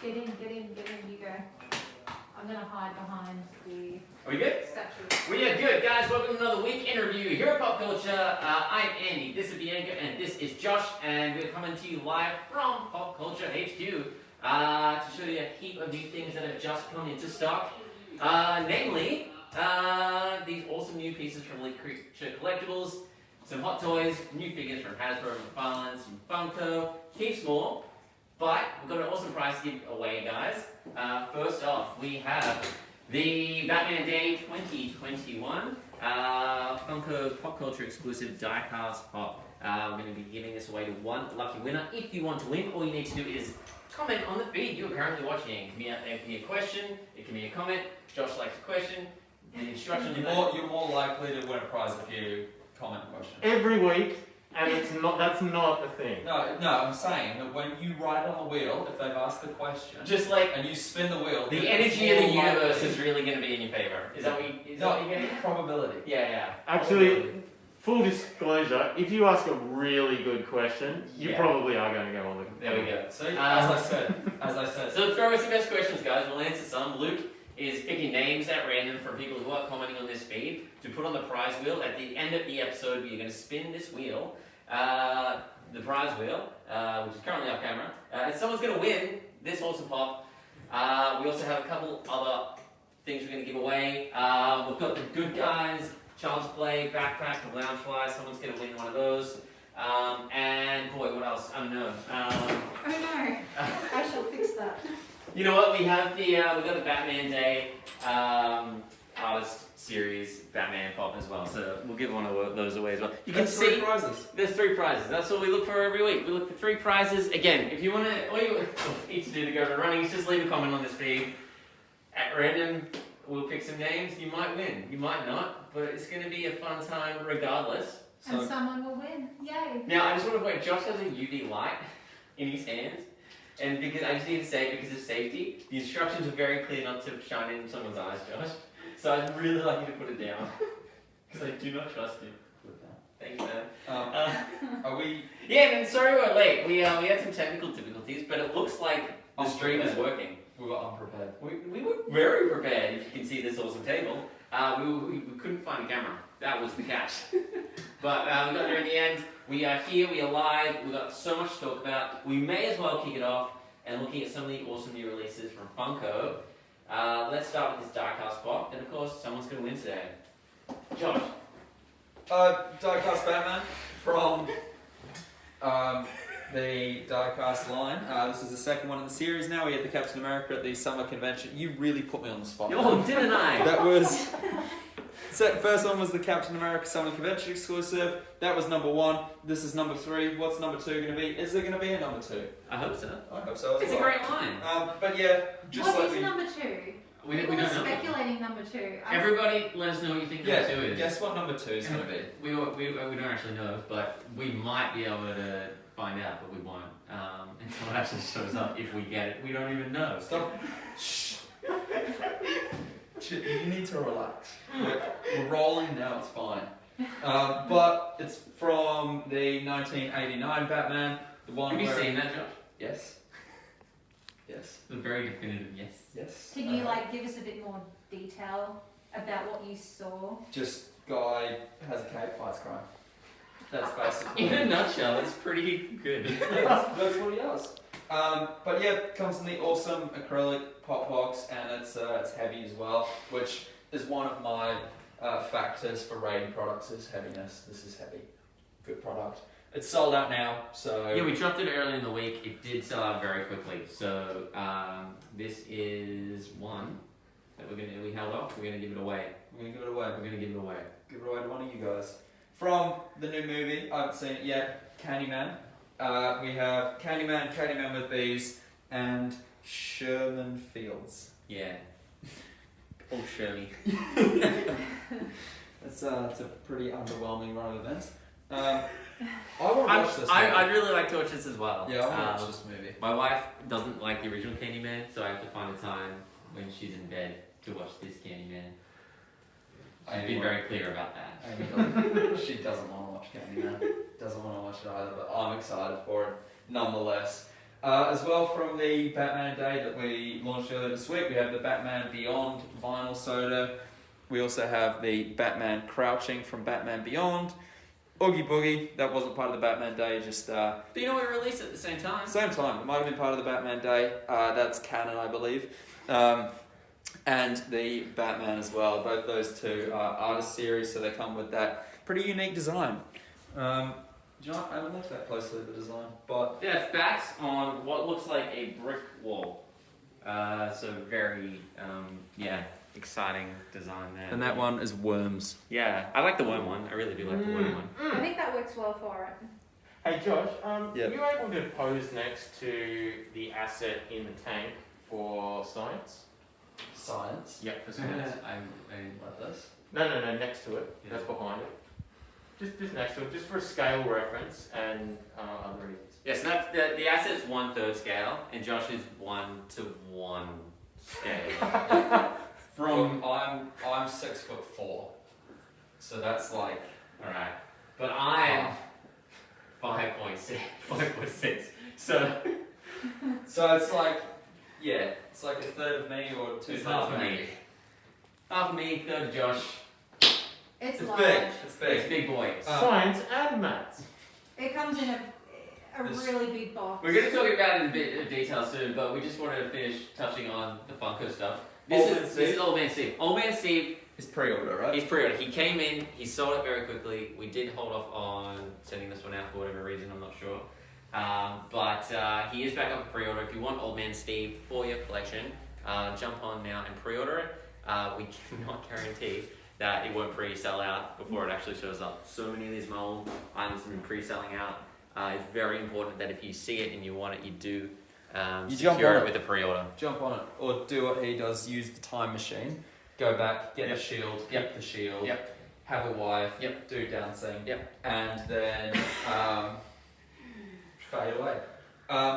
Get in, you go. I'm gonna hide behind the Are we good? statue. We are good, guys. Welcome to another week interview here at Popcultcha. I'm Andy, this is Bianca, and this is Josh, and we're coming to you live from Popcultcha HQ to show you a heap of new things that have just come into stock. Namely, these awesome new pieces from Creature Collectibles, some hot toys, new figures from Hasbro and McFarlane, some Funko, heaps more. But we've got an awesome prize to give away, guys. First off, we have the Batman Day 2021 Funko Popcultcha exclusive die-cast pop. We're going to be giving this away to one lucky winner. If you want to win, all you need to do is comment on the feed you are currently watching. It can be a question, it can be a comment. Josh likes a question. The instructions. You're more likely to win a prize if you comment a question. Every week, and that's not a thing. No, I'm saying that when you write on the wheel, if they've asked the question, Just like and you spin the wheel, the energy of the universe is really going to be in your favor. Is that what you're getting? Probability. Yeah. Actually, full disclosure, if you ask a really good question, you Yeah. probably are going to go on the. There we go. See, as I said. So throw us your best questions, guys. We'll answer some. Luke is picking names at random from people who are commenting on this feed to put on the prize wheel. At the end of the episode, we're going to spin this wheel, the prize wheel, which is currently off camera, and someone's going to win this awesome pop. We also have a couple other things we're going to give away. We've got the Good Guys Child's Play Backpack from Landflyers. Someone's going to win one of those. And boy, what else? I don't know. Oh no, I shall fix that. You know what? We have we got the Batman Day artist series Batman pop as well. So we'll give one of those away as well. You can see 3 prizes. there's 3 prizes. That's what we look for every week. We look for 3 prizes. Again, if you want to, all you need to do to go to running is just leave a comment on this feed. At random, we'll pick some names. You might win, you might not, but it's going to be a fun time regardless. And someone will win. Yay. Now, I just want to point, Josh has a UV light in his hands, and because I just need to say, because of safety, the instructions are very clear not to shine in someone's eyes, Josh. So I'd really like you to put it down, because I do not trust you. Thanks, man. Are we? Yeah, man, sorry we're late. We had some technical difficulties, but it looks like the stream is working. We were unprepared. We were very prepared, if you can see this awesome table. We couldn't find a camera. That was the catch. But we got there in the end. We are here, we are live, we've got so much to talk about. We may as well kick it off and looking at some of the awesome new releases from Funko. Let's start with this die-cast pop, and of course, someone's going to win today. Josh. Die-cast Batman from the die-cast line. This is the second one in the series now. We had the Captain America at the summer convention. You really put me on the spot. Oh, didn't I? That was... First one was the Captain America Summer Convention exclusive. That was number 1. This is number 3. What's number 2 going to be? Is there going to be a number 2? I hope so. I hope so as It's well. a great line. But yeah, just What like is number 2? We People don't are know. speculating number 2. Everybody, let us know what you think number 2 is. Guess what number 2 is going to be? We don't actually know, but we might be able to find out, but we won't. Until it actually shows up, if we get it. We don't even know. Stop. Shh. You need to relax. We're rolling now, it's fine. But it's from the 1989 Batman. The one Have you where... seen that, Josh? Yes. Yes. It's a very definitive yes. Yes. Can you give us a bit more detail about what you saw? Just guy has a cape, fights crime. That's basically... In a nutshell, it's pretty good. That's what he does. But yeah, it comes in the awesome acrylic pop box, and it's heavy as well, which is one of my factors for rating products is heaviness. This is heavy. Good product. It's sold out now, so... Yeah, we dropped it early in the week. It did sell out very quickly. So this is one that we held off. We're gonna give it away. We're going to give it away. We're gonna give it away. Give it away to one of you guys. From the new movie, I haven't seen it yet, Candyman. We have Candyman with bees, and Sherman Fields. Yeah. Oh, Shirley. It's a pretty underwhelming run of events. I want to watch this movie. I'd really like to watch this as well. Yeah, I want to watch this movie. My wife doesn't like the original Candyman, so I have to find a time when she's in bed to watch this Candyman. She's been very clear about that. She doesn't want to watch Candyman. Doesn't want to watch it either, but I'm excited for it nonetheless. As well, from the Batman Day that we launched earlier this week, we have the Batman Beyond vinyl soda. We also have the Batman Crouching from Batman Beyond. Oogie Boogie, that wasn't part of the Batman Day, just... But you know, we released it at the same time. Same time, it might have been part of the Batman Day. That's canon, I believe. And the Batman as well. Both those two are artist series, so they come with that pretty unique design. John, I haven't looked that closely at the design, but... Yeah, it's backs on what looks like a brick wall. So very, exciting design there. And that one is worms. Yeah, I like the worm one. I really do like the worm one. I think that works well for it. Hey Josh, Yep. you able to pose next to the asset in the tank for science? Science? Yep, for science. I like this. No, next to it. Yeah. That's behind it. Just next to it, just for scale reference and other reasons. Yes, so that's the asset's 1/3 scale, and Josh is 1:1 scale. From I'm 6'4", so that's like Alright. But I'm 5.6. 5.6. So it's like it's like a third of me or two it's thirds half of of me. Half of me, third of Josh. It's It's large. big. It's It's big. big boy. Science and maths. It comes in a This- really big box. We're going to talk about it in a bit of detail soon, but we just wanted to finish touching on the Funko stuff. This is Old Man Steve. Old Man Steve, It's pre-order, right? he's pre-ordered. He came in, he sold it very quickly. We did hold off on sending this one out for whatever reason, I'm not sure. But he is back up for pre-order. If you want Old Man Steve for your collection, jump on now and pre-order it. We cannot guarantee that it won't pre-sell out before it actually shows up. So many of these mold items have been pre-selling out. It's very important that if you see it and you want it, you do You jump secure on it it. with a pre-order. Jump on it, or do what he does: use the time machine, go back, get Yep. the shield, Yep. keep the shield, Yep. have a wife, Yep. do dancing, Yep. and then fade away.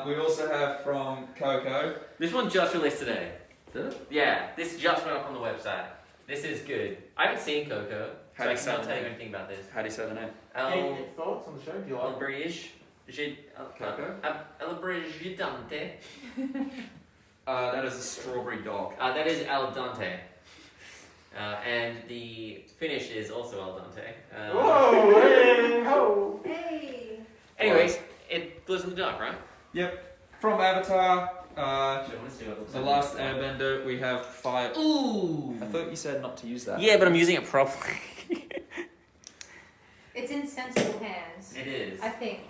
We also have from Coco. This one just released today. Did it? Yeah, this just went up on the website. This is good. I haven't seen Coco, How so do I you say cannot the tell you name? anything about this. How do you say the name? Any thoughts on the show? Do you like it? British. Coco? El Brigidante. That is a strawberry dog. That is al dente. And the finish is also al dente. Whoa, hey, ho! Hey! Anyways, it glows in the dark, right? From Avatar, So I want to see what it looks The like. Last Airbender, we have fire. Ooh! I thought you said not to use that. Yeah, but I'm using it properly. It's in sensible hands, It is. I think.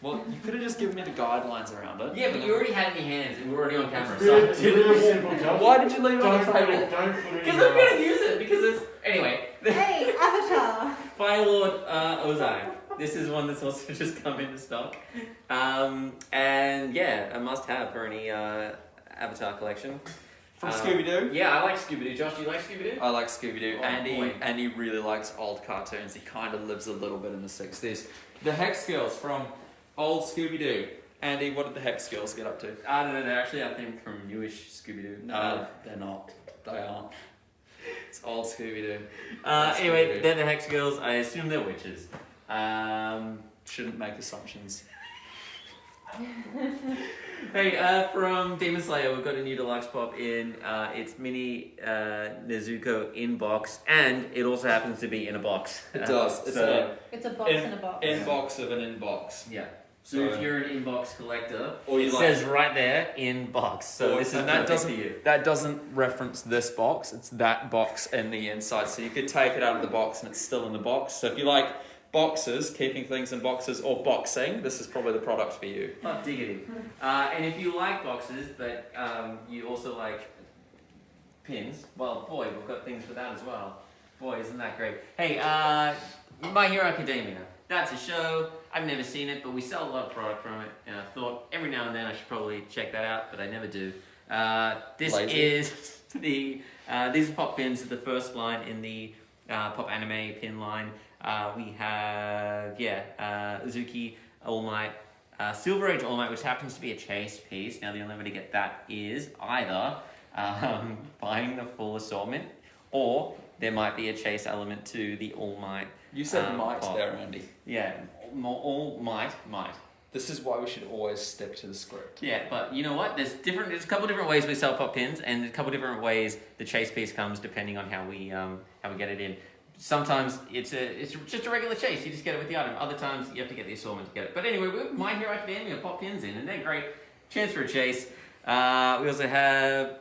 Well, you could have just given me the guidelines around it. Yeah, but you already had it in your hands and we're already on camera. It's really, So. really simple, Josh. Why did you leave it on Don't the put table? it, don't put it in Because your I'm gonna eyes. use it because it's anyway. Hey, Avatar! Firelord Ozai. This is one that's also just come into stock, and yeah, a must-have for any Avatar collection. From Scooby-Doo? Yeah, I like Scooby-Doo. Josh, do you like Scooby-Doo? I like Scooby-Doo. Oh, boy. Andy really likes old cartoons. He kind of lives a little bit in the 60s. The Hex Girls from old Scooby-Doo. Andy, what did the Hex Girls get up to? I don't know. They're actually, I think, from newish Scooby-Doo. No, they're not. They aren't. It's old Scooby-Doo. Anyway, Scooby-Doo. they're the Hex Girls. I assume they're witches. Shouldn't make assumptions. Hey, from Demon Slayer, we've got a new deluxe pop in. It's mini Nezuko in box, and it also happens to be in a box. It does. It's so, It's a box in a box. inbox of an inbox. yeah. So So- if you're an inbox collector, Or you it like- says right there in box. So Or- this is and that perfect for doesn't- you. That doesn't reference this box. It's that box in the inside. So you could take it out of the box and it's still in the box. So if you like boxes, keeping things in boxes, or boxing, this is probably the product for you. Oh, diggity. And if you like boxes, but you also like pins, well, boy, we've got things for that as well. Boy, isn't that great. Hey, My Hero Academia. That's a show. I've never seen it, but we sell a lot of product from it. And I thought every now and then I should probably check that out, but I never do. This Lazy. is the, these are pop pins, the first line in the pop anime pin line. We have, Uzuki All Might, Silver Age All Might, which happens to be a chase piece. Now, the only way to get that is either buying the full assortment, or there might be a chase element to the All Might. You said might pop. there, Andy. Yeah, All Might. This is why we should always stick to the script. Yeah, but you know what? There's a couple different ways we sell pop pins, and a couple different ways the chase piece comes depending on how we get it in. Sometimes it's just a regular chase. You just get it with the item. Other times you have to get the assortment to get it. But anyway, we have My Hero Academia pop pins in, and they're great. Chance for a chase. We also have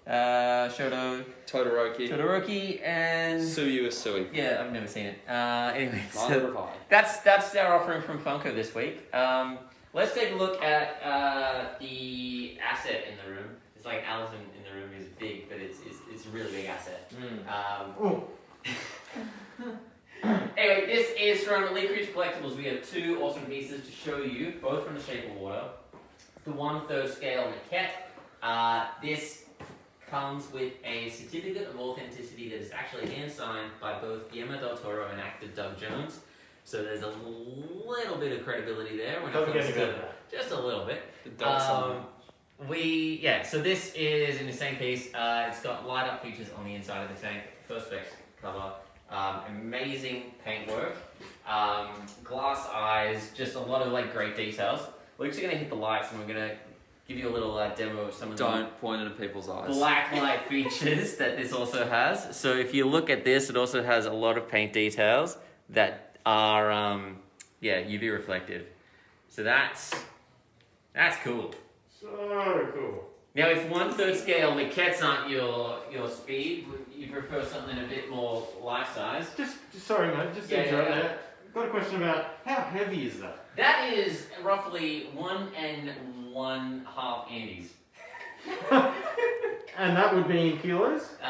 Shoto, Todoroki, and Suyu is Sui. yeah, I've never seen it. Anyway, Neither so have I. that's our offering from Funko this week. Let's take a look at the asset in the room. It's like Allison in the room is big, but it's a really big asset. Anyway, this is from Elite Creature Collectibles. We have two awesome pieces to show you, both from the Shape of Water. The 1/3 scale Maquette. This comes with a certificate of authenticity that is actually hand-signed by both Guillermo del Toro and actor Doug Jones. So there's a little bit of credibility there when it comes to just a little bit. So this is in the same piece. It's got light-up features on the inside of the tank. First specs cover. Amazing paintwork. Glass eyes. Just a lot of like great details. We're actually gonna hit the lights and we're gonna give you a little demo of some of the Don't point into people's eyes. black light features that this also has. So if you look at this, it also has a lot of paint details that are UV reflective. So that's cool. So cool. Now if 1/3 scale maquettes aren't your speed, you prefer something a bit more life size. Just sorry, mate. Just Yeah, interrupt yeah. there. Got a question about how heavy is that? That is roughly 1 1/2 Andes. And that would be in kilos? A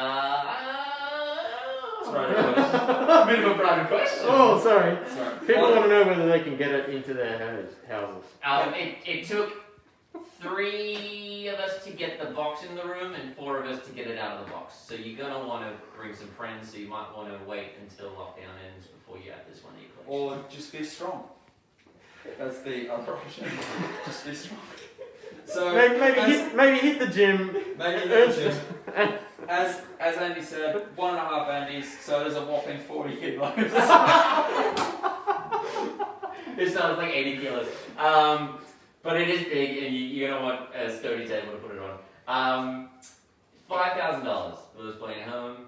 bit of a private question. Oh, sorry. Sorry. People want to know whether they can get it into their houses. It took 3 of us to get the box in the room and 4 of us to get it out of the box. So you're gonna want to bring some friends. So you might want to wait until lockdown ends before you add this one to your collection. Or just be strong. That's the other option. Just be strong. So Maybe hit the gym. maybe hit the gym. As Andy said, 1.5 Andes, so there's a whopping 40 kilos. It sounds like 80 kilos. But it is big, and you're gonna want a sturdy table to put it on. $5,000 for this playing at home.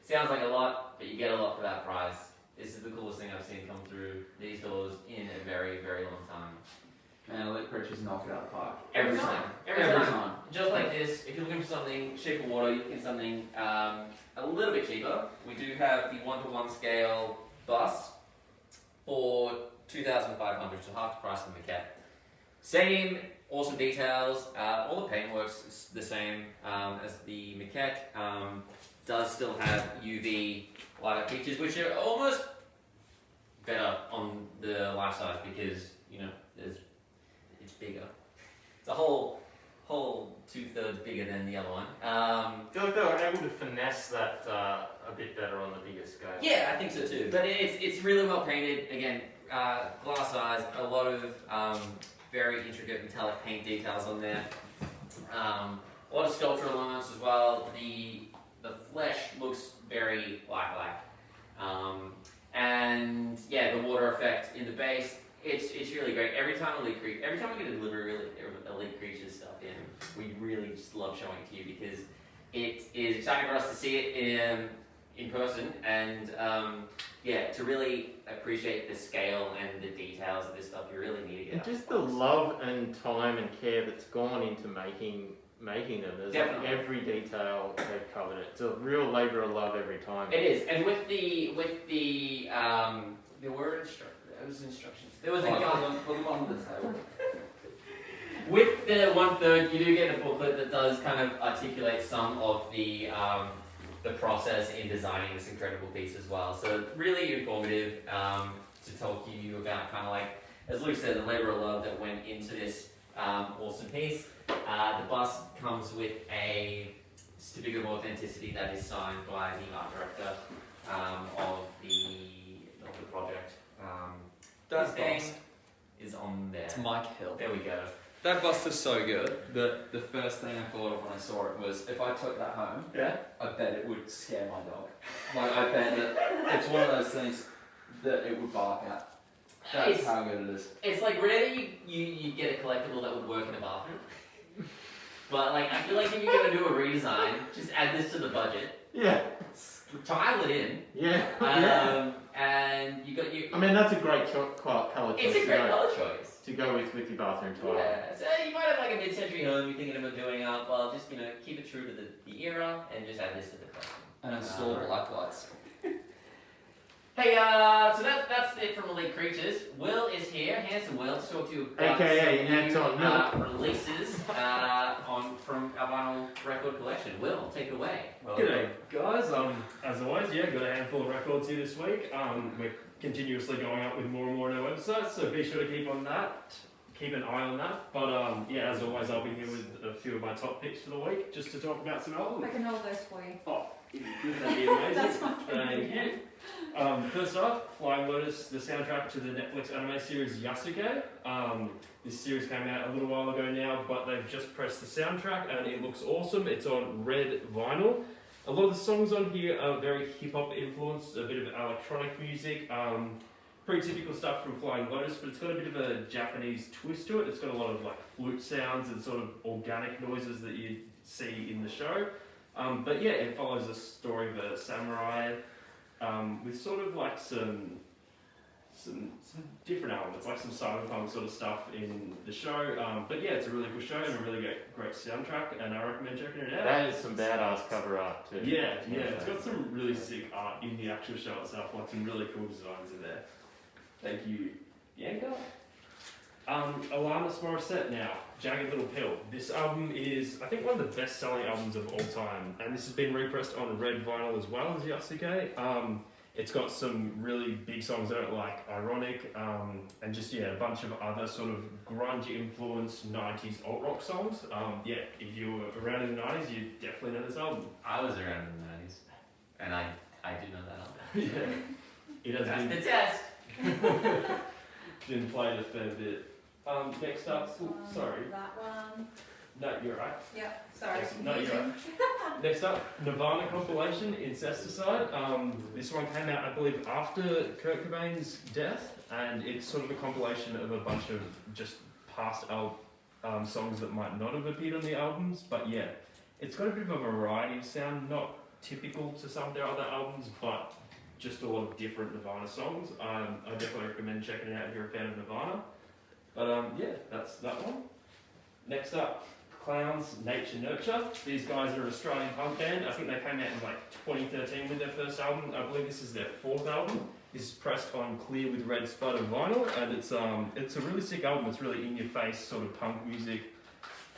Sounds like a lot, but you get a lot for that price. This is the coolest thing I've seen come through these doors in a very, very long time. Man, Elite Creatures knock it out of the park. Every time. Every time. Just like this, if you're looking for something Shape of Water, you're looking for something a little bit cheaper. We do have the 1/1 scale bust for $2,500, so half the price of the Maquette. Same awesome details. All the paintwork's is the same as the Maquette. Does still have UV lighter features, which are almost better on the life size because it's bigger. It's a whole 2/3 bigger than the other one. I feel like they were able to finesse that a bit better on the bigger scale. Yeah, I think so too. But it's really well painted. Again, glass eyes, a lot of very intricate metallic paint details on there. A lot of sculptural elements as well. The flesh looks very lifelike. And yeah, the water effect in the base, it's really great. Every time we get a delivery of Elite Creatures stuff in, we really just love showing it to you because it is exciting for us to see it in person and to really appreciate the scale and the details of this stuff. You really need to get And out just the the box. love and time and care that's gone into making them. There's Definitely. like every detail they've covered it. It's a real labour of love every time. It is, and with the there were instructions. There was a guide. Put them on the table. With the 1/3, you do get a booklet that does kind of articulate some of the process in designing this incredible piece as well. So really informative to talk to you about kind of like, as Luke said, the labour of love that went into this awesome piece. The bust comes with a certificate of authenticity that is signed by the art director of the project. That His name bust. is on there. It's Mike Hill. There we go. That bust is so good that the first thing I thought of when I saw it was if I took that home, Yeah. I bet it would scare my dog. Like I bet that it's one of those things that it would bark at. That's It's- how good it is. It's like rarely you get a collectible that would work in a bathroom. But like I feel like if you're gonna do a redesign, just add this to the budget. Yeah. Tile it in. Yeah. And you got you. I mean, that's a great colour choice. It's a great colour choice. To go with your bathroom tile. Yeah, so you might have like a mid-century home you're thinking about doing up. Well, just keep it true to the era and just add this to the collection. And install black lights. Hey, so that's it from Elite Creatures. Will is here, handsome Will, to talk to you about AKA some Anton new releases from our vinyl record collection. Will, take it away. G'day guys, as always, got a handful of records here this week. We're continuously going up with more and more on our website, so be sure to keep an eye on that. But as always, I'll be here with a few of my top picks for the week, just to talk about some albums. I can hold those for you. Oh, if you could, that'd be amazing. That's fine. Thank you. First off, Flying Lotus, the soundtrack to the Netflix anime series Yasuke. This series came out a little while ago now, but they've just pressed the soundtrack and it looks awesome. It's on red vinyl. A lot of the songs on here are very hip-hop influenced, a bit of electronic music, pretty typical stuff from Flying Lotus, but it's got a bit of a Japanese twist to it. It's got a lot of like flute sounds and sort of organic noises that you see in the show. But yeah, it follows the story of a samurai with sort of like some different elements, like some cyberpunk sort of stuff in the show. But yeah, it's a really cool show and a really great soundtrack, and I recommend checking it out. That is some badass cover art too. Yeah, it's got some really sick art in the actual show itself, like some really cool designs in there. Thank you, Bianca. Alanis Morissette now, Jagged Little Pill. This album is, I think, one of the best-selling albums of all time, and this has been repressed on red vinyl as well as Yasuke. It's got some really big songs in it, like Ironic, and just, a bunch of other sort of grunge-influenced 90s alt-rock songs. If you were around in the 90s, you definitely know this album. I was around in the 90s, and I do know that album. Yeah. It has That's been, the test. been played a fair bit. Next up, sorry. That one. No, you're right. Yep, sorry. Yes, no, you're right. Next up, Nirvana compilation, Incesticide. This one came out, I believe, after Kurt Cobain's death, and it's sort of a compilation of a bunch of just past songs that might not have appeared on the albums, but yeah, it's got a bit of a variety of sound, not typical to some of their other albums, but just a lot of different Nirvana songs. I definitely recommend checking it out if you're a fan of Nirvana. But that's that one. Next up, Clowns, Nature Nurture. These guys are an Australian punk band. I think they came out in like 2013 with their first album. I believe this is their fourth album. This is pressed on clear with red spider vinyl, and it's a really sick album. It's really in your face sort of punk music.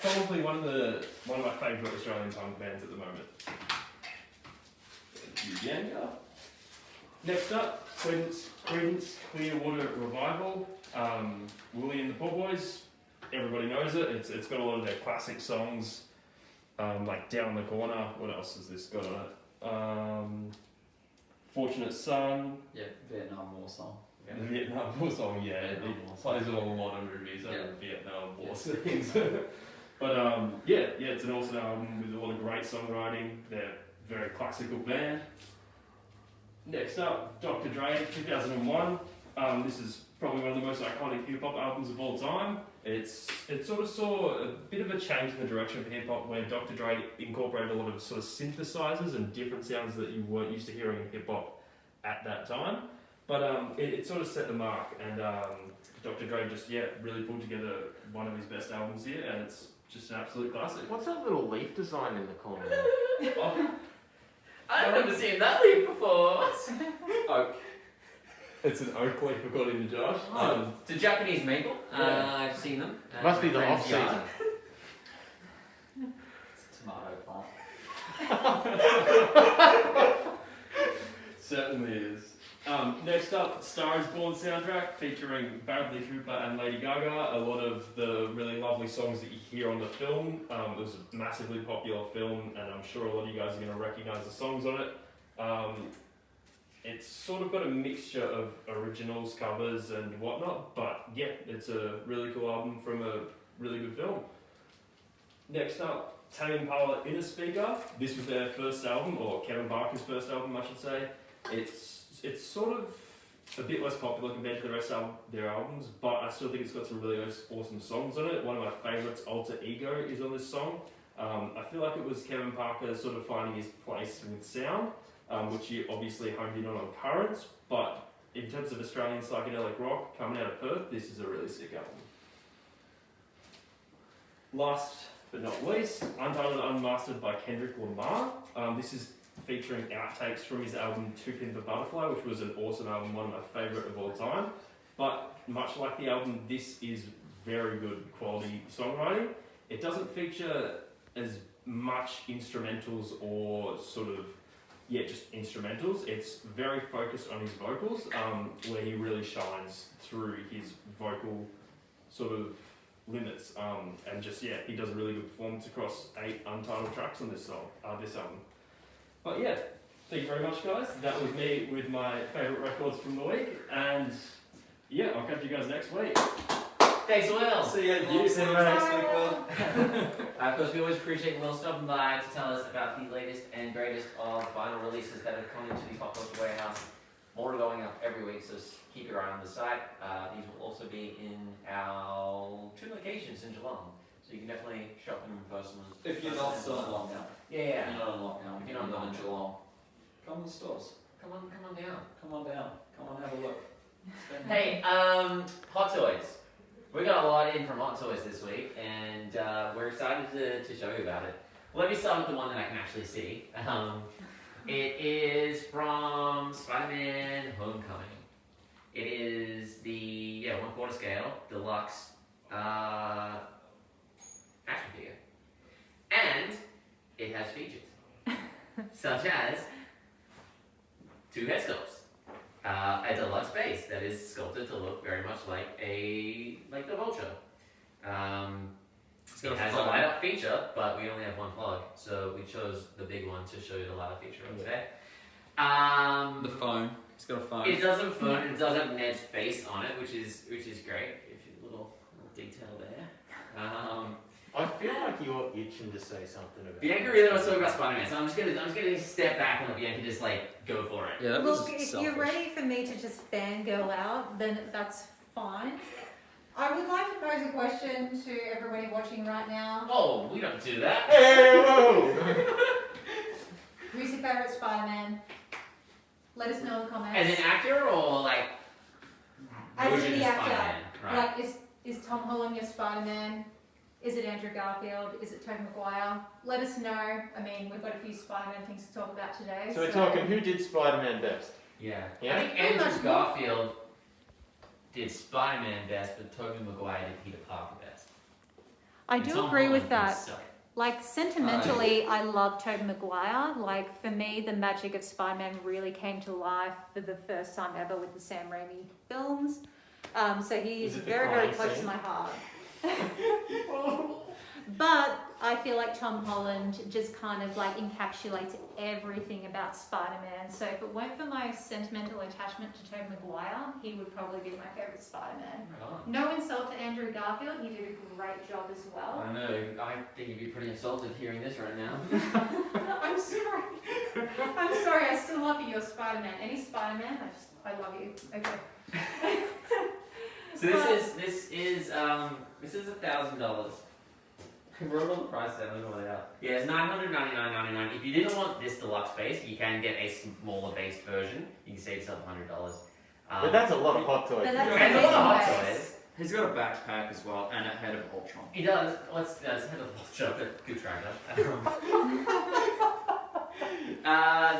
Probably one of my favourite Australian punk bands at the moment. Thank you, Bianca. Next up, Creedence Clearwater Revival. Willie and the Poor Boys. Everybody knows it. It's got a lot of their classic songs, like Down the Corner. What else has this got on it? Fortunate Son. Yeah, Vietnam War song. The Vietnam War song, it plays on a lot of movies over Vietnam War scenes. But it's an awesome album with a lot of great songwriting. They're a very classical band. Next up, Dr. Dre, 2001. This is probably one of the most iconic hip-hop albums of all time. It sort of saw a bit of a change in the direction of hip-hop, where Dr. Dre incorporated a lot of sort of synthesizers and different sounds that you weren't used to hearing in hip-hop at that time. But it sort of set the mark, and Dr. Dre just, really pulled together one of his best albums here, and it's just an absolute classic. What's that little leaf design in the corner? I've never seen that leaf before. Oak. It's an oak leaf, according to Josh. It's a Japanese maple. I've seen them. Must be the Friend's off-season. yard. It's a tomato plant. Certainly is. Next up, Star is Born soundtrack featuring Bradley Cooper and Lady Gaga. A lot of the really lovely songs that you hear on the film. It was a massively popular film, and I'm sure a lot of you guys are going to recognise the songs on it. It's sort of got a mixture of originals, covers, and whatnot, but it's a really cool album from a really good film. Next up, Tame Impala Inner Speaker. This was their first album, or Kevin Barker's first album, I should say. It's sort of a bit less popular compared to the rest of their albums, but I still think it's got some really awesome songs on it. One of my favourites, Alter Ego, is on this song. I feel like it was Kevin Parker sort of finding his place with sound, which he obviously honed in on Currents, but in terms of Australian psychedelic rock coming out of Perth, this is a really sick album. Last but not least, Untitled Unmastered by Kendrick Lamar. This is featuring outtakes from his album To Pimp a Butterfly, which was an awesome album, one of my favourite of all time. But much like the album, this is very good quality songwriting. It doesn't feature as much instrumentals or sort of, just instrumentals. It's very focused on his vocals, where he really shines through his vocal sort of limits. And just, he does a really good performance across 8 untitled tracks on this album. But thank you very much, guys. That was me with my favourite records from the week. And I'll catch you guys next week. Thanks, Will. See you next week, Will. Of course, we always appreciate Will stopping by to tell us about the latest and greatest of vinyl releases that are coming to the Popcultcha warehouse. More are going up every week, so keep your eye on the site. These will also be in our 2 locations in Geelong, so you can definitely shop them in person. If you're not still in lockdown. Yeah. If you're not in lockdown. If you're not in Geelong, come to the stores. Come on down. Come on down. Come on, have a look. Hey, Hot Toys. We got a lot in from Hot Toys this week, and we're excited to show you about it. Let me start with the one that I can actually see. It is from SpiderMan Homecoming. It is the 1/4 scale deluxe action figure, and it has features such as 2 head sculpts. A deluxe base that is sculpted to look very much like the Vulture. It has a light up feature, but we only have 1 plug, so we chose the big one to show you the light up feature of today. The phone. It's got a phone. It does have a phone. It does have Ned's face on it, which is great. If you little detail there. I feel like you're itching to say something about Bianca really wants to talk about Spider-Man, so I'm just gonna step back and let Bianca just go for it. Yeah, that was Look, if selfish. you're ready for me to just fangirl out, then that's fine. I would like to pose a question to everybody watching right now. Oh, we don't do that. Hey, whoa! Who's your favourite Spider-Man? Let us know in the comments. As an actor or As version in of the actor. Spider-Man? Right. Like, is Tom Holland your Spider-Man? Is it Andrew Garfield? Is it Tobey Maguire? Let us know. I mean, we've got a few Spider-Man things to talk about today. So we're talking, who did Spider-Man best? Yeah. Yeah? I think Andrew Garfield did Spider-Man best, but Tobey Maguire did Peter Parker best. I And do Tom agree with Holland that. sucked. Like, sentimentally, I love Tobey Maguire. Like, for me, the magic of Spider-Man really came to life for the first time ever with the Sam Raimi films. So he's Is it the very, very crying close to scene? my heart. But I feel like Tom Holland just kind of encapsulates everything about Spider-Man. So if it weren't for my sentimental attachment to Tobey Maguire, he would probably be my favourite Spider-Man. Right on. No insult to Andrew Garfield, he did a great job as well. I know. I think you'd be pretty insulted hearing this right now. I'm sorry. I'm sorry, I still love you, you're Spider-Man. Any Spider-Man, I love you. Okay. So this is $1,000. I wrote all the prices down. I don't know what they are. Yeah, it's $999.99. If you didn't want this deluxe base, you can get a smaller based version. You can save yourself $100. But that's a lot of Hot Toys. But that's And a lot of Hot amazing. Toys. He's got a backpack as well and a head of Ultron. He does. Let's head to the shop. Good tracker. It's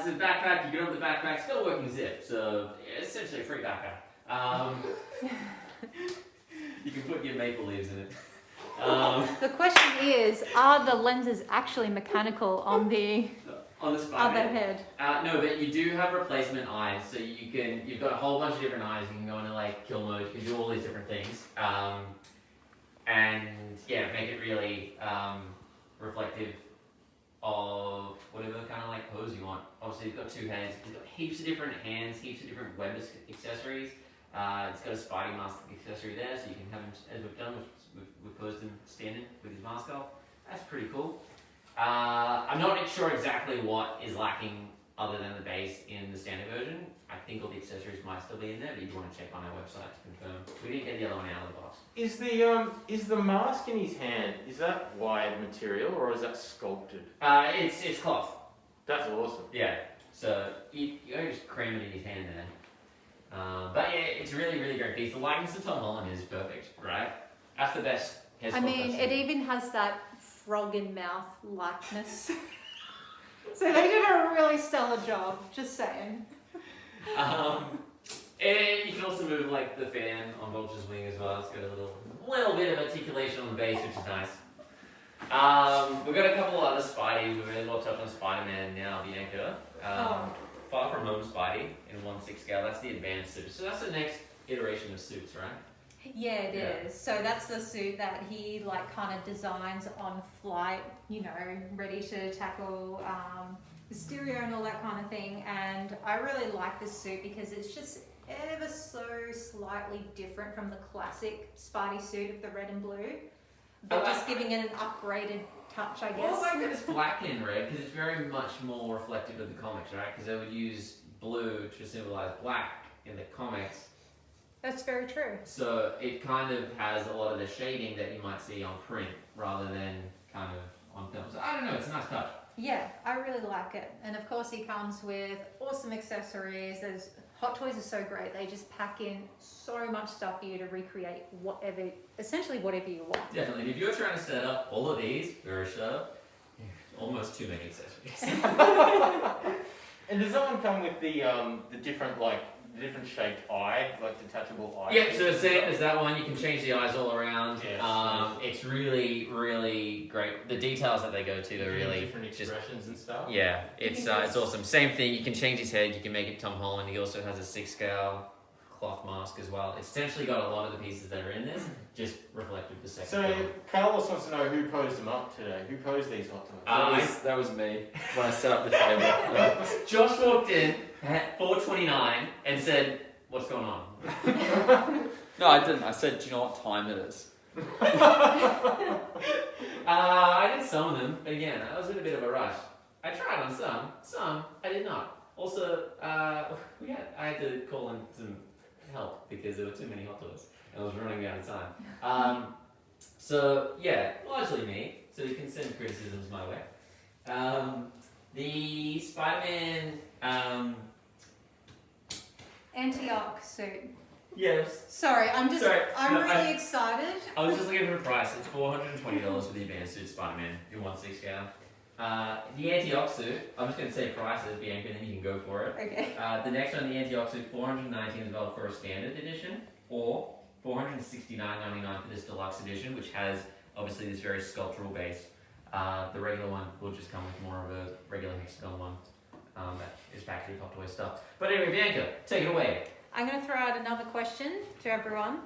a backpack. You get over the backpack. Still working zip, so it's essentially a free backpack. You can put your maple leaves in it. The question is, are the lenses actually mechanical on the On the other Spider-Man. head? No, but you do have replacement eyes, so you've got a whole bunch of different eyes. You can go into kill mode. You can do all these different things, and make it really reflective of whatever kind of pose you want. Obviously, you've got 2 hands. You've got heaps of different hands, heaps of different web accessories. It's got a Spidey mask accessory there, so you can have him, as we've done, we've posed him standing with his mask off. That's pretty cool. I'm not sure exactly what is lacking other than the base in the standard version. I think all the accessories might still be in there, but you want to check on our website to confirm. We didn't get the other one out of the box. Is the mask in his hand, is that wired material or is that sculpted? It's cloth. That's awesome. Yeah. So you just cram it in his hand there. But yeah, it's a really, really great piece. The likeness to Tom Holland is perfect, right? That's the best. I mean, it even has that frog in mouth likeness. So they did a really stellar job, just saying. And you can also move like the fan on Vulture's wing as well. It's got a little bit of articulation on the base, which is nice. We've got a couple of other Spideys. We're really well touched on Spider-Man now, Bianca. Far From Home Spidey in 1/6 scale. That's the advanced suit. So that's the next iteration of suits, right? Yeah, it is. So that's the suit that he like kind of designs on flight, you know, ready to tackle Mysterio and all that kind of thing. And I really like this suit because it's just ever so slightly different from the classic Spidey suit of the red and blue. But just giving it an upgraded touch, I guess. Well, I like that it's black and red because it's very much more reflective of the comics, right? Because they would use blue to symbolize black in the comics. That's very true. So it kind of has a lot of the shading that you might see on print rather than kind of on film. So I don't know, it's a nice touch. Yeah, I really like it. And of course he comes with awesome accessories. Those Hot Toys are so great. They just pack in so much stuff for you to recreate essentially whatever you want. Definitely. If you're trying to set up all of these for a show, almost too many accessories. And does that one come with the different different shaped eye, like detachable eye? Yeah, so the same as that one, you can change the eyes all around. Yeah, it's really, really great. The details that they go to are really different expressions and stuff. Yeah, it's awesome. Same thing, you can change his head, you can make it Tom Holland. He also has a 6 scale cloth mask as well. It's essentially got a lot of the pieces that are in this, just reflected the second So film. Carlos wants to know who posed them up today. Who posed these Hot Toys? That was me when I set up the table. Josh walked in at 4:29 and said, "What's going on?" No, I didn't. I said, "Do you know what time it is?" I did some of them, but again, I was in a bit of a rush. I tried on some I did not. Also, I had to call in some help because there were too many Hot Toys. I was running out of time. So yeah, largely me. So you can send criticisms my way. The Spider-Man. Antioch suit. Yes. Sorry, I'm No, really excited. I was just looking for the price. It's $420 for the advanced suit Spider-Man in 1/6 scale. The Antioch suit, I'm just going to say prices, Bianca, and then you can go for it. Okay. The next one, the Antioch suit, $419 as well for a standard edition, or $469.99 for this deluxe edition, which has obviously this very sculptural base. The regular one will just come with more of a regular hexagon one that is factory Hot Toy stuff. But anyway, Bianca, take it away. I'm going to throw out another question to everyone.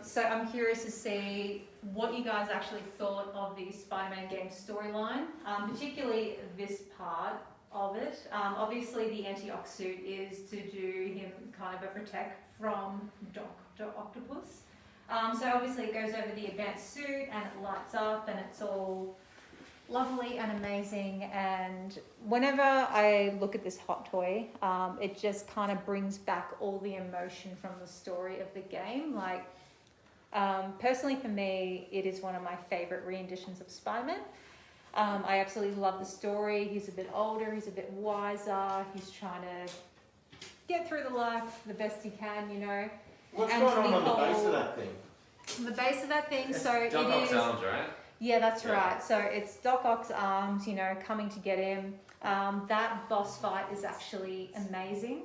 So I'm curious to see what you guys actually thought of the Spider-Man game storyline, particularly this part of it. Obviously the Antioch suit is to do him kind of a protect from Dr. Octopus. So obviously it goes over the advanced suit and it lights up and it's all lovely and amazing, and whenever I look at this Hot Toy, it just kind of brings back all the emotion from the story of the game. Like, personally for me, it is one of my favourite renditions of Spider-Man. I absolutely love the story. He's a bit older, he's a bit wiser, he's trying to get through the life the best he can, you know. What's And going on the the base whole- of that thing? The base of that thing, so it Doc Ock's is... arms, right? Yeah, that's Yeah. right. So it's Doc Ock's arms, you know, coming to get him. That boss fight is actually amazing.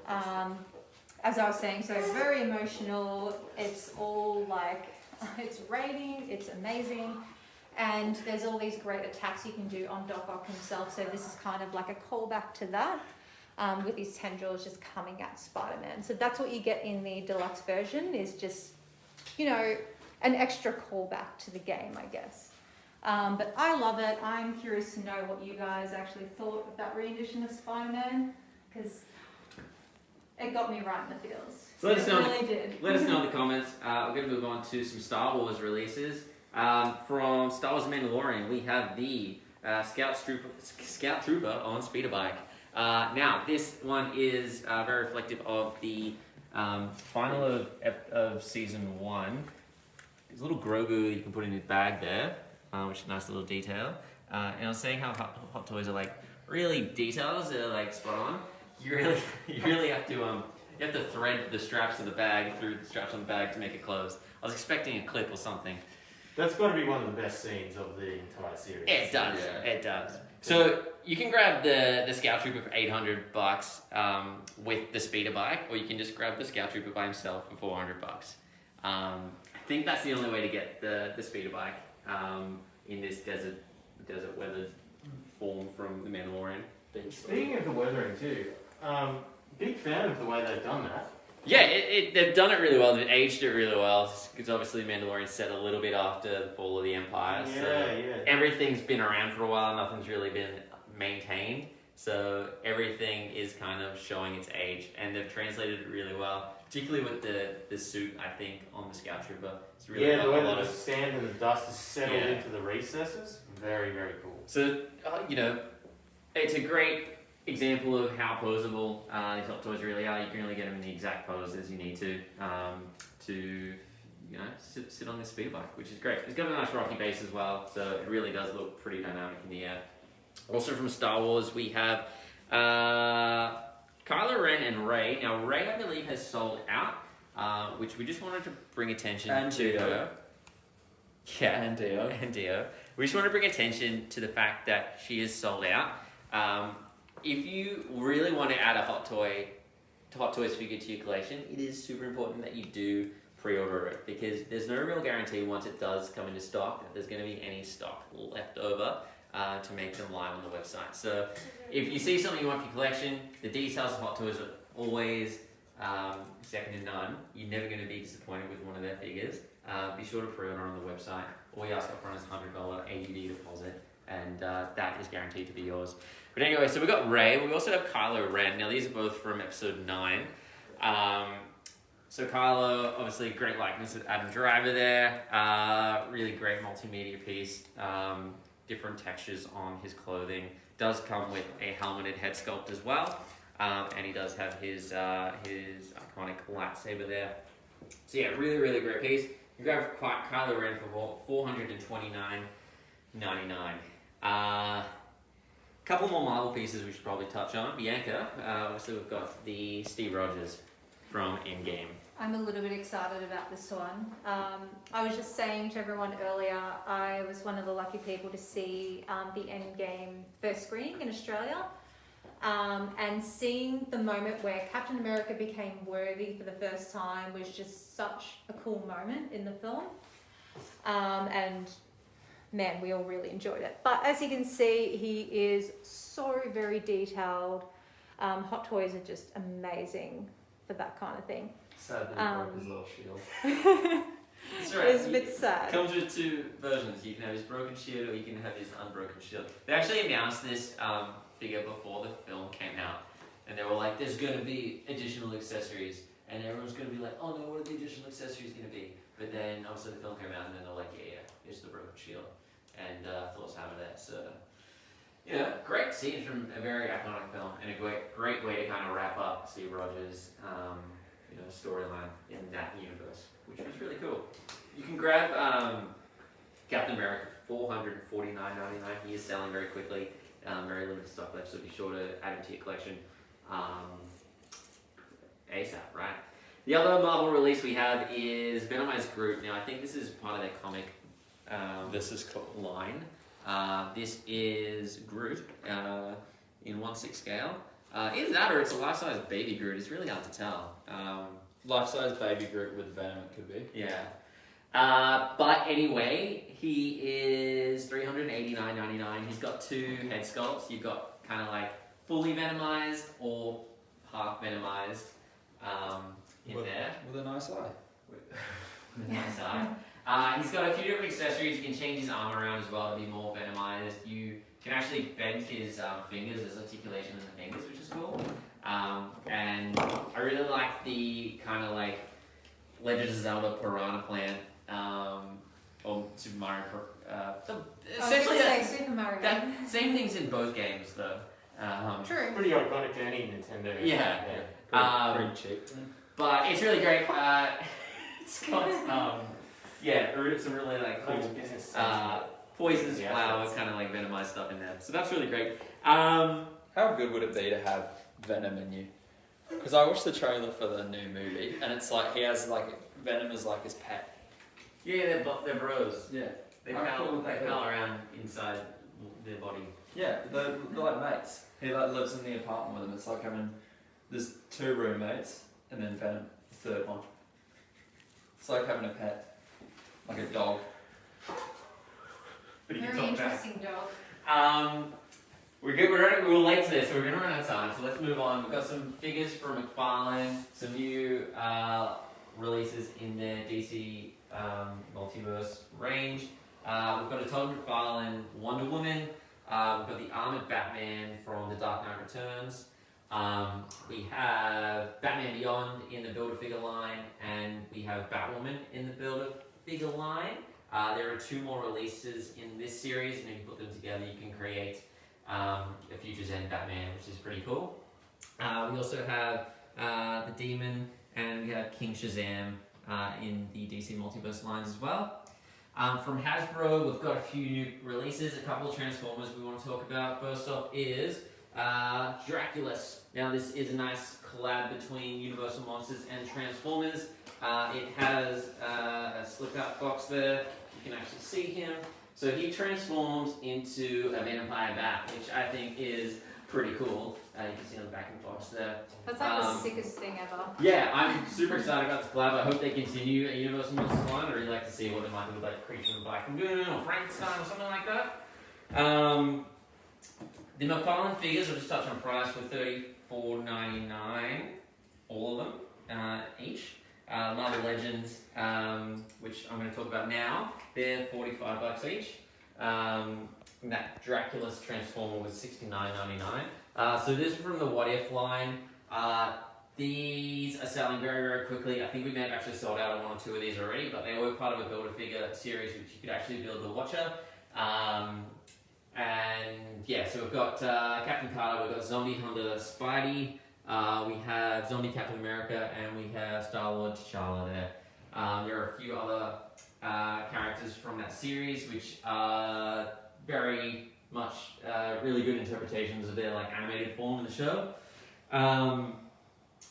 As I was saying, so very emotional. It's all like, it's raining, it's amazing. And there's all these great attacks you can do on Doc Ock himself. So this is kind of like a callback to that, with his tendrils just coming at Spider-Man. So that's what you get in the deluxe version, is just, you know, an extra callback to the game, I guess. But I love it. I'm curious to know what you guys actually thought of that rendition of Spider-Man, because it got me right in the feels. So let us know. It really did. Let us know in the comments. We're going to move on to some Star Wars releases. From Star Wars Mandalorian, we have the Scout Trooper on Speeder Bike. Now, this one is very reflective of the final of season 1. There's a little Grogu you can put in his bag there, which is a nice little detail. And I was saying how Hot Toys are like really details, they're like spot on. You really have to thread the straps of the bag through the straps on the bag to make it close. I was expecting a clip or something. That's got to be one of the best scenes of the entire series. It does. Yeah. It does. So you can grab the Scout Trooper for $800 with the speeder bike, or you can just grab the Scout Trooper by himself for $400. I think that's the only way to get the speeder bike in this desert weathered form from the Mandalorian. Speaking of the weathering too, big fan of the way they've done that. Yeah, they've done it really well. They've aged it really well because obviously Mandalorian set a little bit after the fall of the Empire. Yeah, so yeah. everything's been around for a while. Nothing's really been maintained. So everything is kind of showing its age, and they've translated it really well. Particularly with the suit, I think, on the Scout Trooper. It's really Yeah, the way a lot that the of. sand and the dust is settled Yeah. into the recesses, very, very cool. So it's a great example of how posable these Hot Toys really are. You can really get them in the exact poses you need to sit on this speeder bike, which is great. It's got a nice rocky base as well, so it really does look pretty dynamic in the air. Also from Star Wars, we have Kylo Ren and Rey. Now Rey, I believe, has sold out, which we just wanted to bring attention And to. Dio. Yeah, And Dio. and Dio. We just want to bring attention to the fact that she is sold out. If you really want to add a Hot Toys figure to your collection, it is super important that you do pre-order it, because there's no real guarantee once it does come into stock that there's going to be any stock left over to make them live on the website. So if you see something you want for your collection, the details of Hot Toys are always second to none. You're never going to be disappointed with one of their figures. Be sure to pre-order on the website. All you ask up front is $100 AUD deposit, and that is guaranteed to be yours. But anyway, so we've got Rey. We also have Kylo Ren. Now these are both from episode 9. So Kylo, obviously great likeness of Adam Driver there. Really great multimedia piece. Different textures on his clothing. Does come with a helmeted head sculpt as well. And he does have his iconic lightsaber there. So yeah, really, really great piece. You grab Kylo Ren for $429.99. Couple more Marvel pieces we should probably touch on. Bianca, obviously we've got the Steve Rogers from Endgame. I'm a little bit excited about this one. I was just saying to everyone earlier, I was one of the lucky people to see the Endgame first screening in Australia. And seeing the moment where Captain America became worthy for the first time was just such a cool moment in the film. And man, we all really enjoyed it. But as you can see, he is so very detailed. Hot Toys are just amazing for that kind of thing. Sadly, he broke his little shield. That's It's a bit sad. Comes with 2 versions. You can have his broken shield, or you can have his unbroken shield. They actually announced this figure before the film came out, and they were like, "There's going to be additional accessories," and everyone's going to be like, "Oh no, what are the additional accessories going to be?" But then obviously the film came out, and then they're like, "Yeah, it's the broken shield," and thoughts have it there. So great scenes from a very iconic film, and a great way to kind of wrap up Steve Rogers' storyline in that universe, which was really cool. You can grab Captain America for $449.99. He is selling very quickly, very limited stock left, so be sure to add him to your collection ASAP, right? The other Marvel release we have is Venomized Groot. Now, I think this is part of their comic This is cool. line. This is Groot in 1/6 scale. Either that or it's a life-size baby Groot. It's really hard to tell. Life-size baby Groot with Venom, it could be. Yeah. But anyway, he is $389.99. He's got 2 head sculpts. You've got kind of like fully venomized or half venomized in there. With a nice eye. With a nice eye. He's got a few different accessories. You can change his arm around as well to be more venomized. You can actually bend his fingers. There's articulation in the fingers, which is cool. And I really like the kind of like Legend of Zelda Piranha Plant, or Super Mario. Essentially, I was gonna say Super Mario. that same things in both games though. True. Pretty iconic to any Nintendo. Yeah. Pretty cheap. But it's really great. It's got some really like Cool cool business. poisonous Yeah, flowers, kind of like venomized stuff in there. So that's really great. How good would it be to have Venom in you? Because I watched the trailer for the new movie, and it's like he has like Venom is like his pet. Yeah, they're bros. Yeah. They How pal, cool would they that be? pal around inside their body. Yeah, they're like mates. He like lives in the apartment with him. It's like having there's 2 roommates and then Venom, the 3rd one. It's like having a pet, like a dog. But you can Very talk back. interesting dog. We're good. We're late today, so we're gonna run out of time. So let's move on. We've got some figures from McFarlane, some new releases in their DC multiverse range. We've got a Todd McFarlane Wonder Woman. We've got the Armored Batman from The Dark Knight Returns. We have Batman Beyond in the Build-A-Figure line, and we have Batwoman in the Build-A-Figure line. There are 2 more releases in this series, and if you put them together, you can create a Future's End Batman, which is pretty cool. We also have the Demon, and we have King Shazam in the DC Multiverse lines as well. From Hasbro, we've got a few new releases, a couple of Transformers we want to talk about. First off is Draculus. Now this is a nice collab between Universal Monsters and Transformers. It has a slip-out box there. You can actually see him. So he transforms into a vampire bat, which I think is pretty cool. You can see on the back of the box there. That's like the sickest thing ever. Yeah, I'm super excited about this collab. I hope they continue a Universal Monsters line. I'd really like to see what it might do with like Creature Collectibles or Frankenstein or something like that. The McFarlane figures, we'll just touch on price, for $34.99, all of them, each. Marvel Legends, which I'm going to talk about now, they're $45 each. That Draculus Transformer was $69.99. So this is from the What If line. These are selling very, very quickly. I think we may have actually sold out on 1 or 2 of these already, but they were part of a Build-A-Figure series which you could actually build the Watcher. And yeah, so we've got Captain Carter, we've got Zombie Hunter Spidey, we have Zombie Captain America, and we have Star-Lord T'Challa there. There are a few other characters from that series which are very much really good interpretations of their like animated form in the show.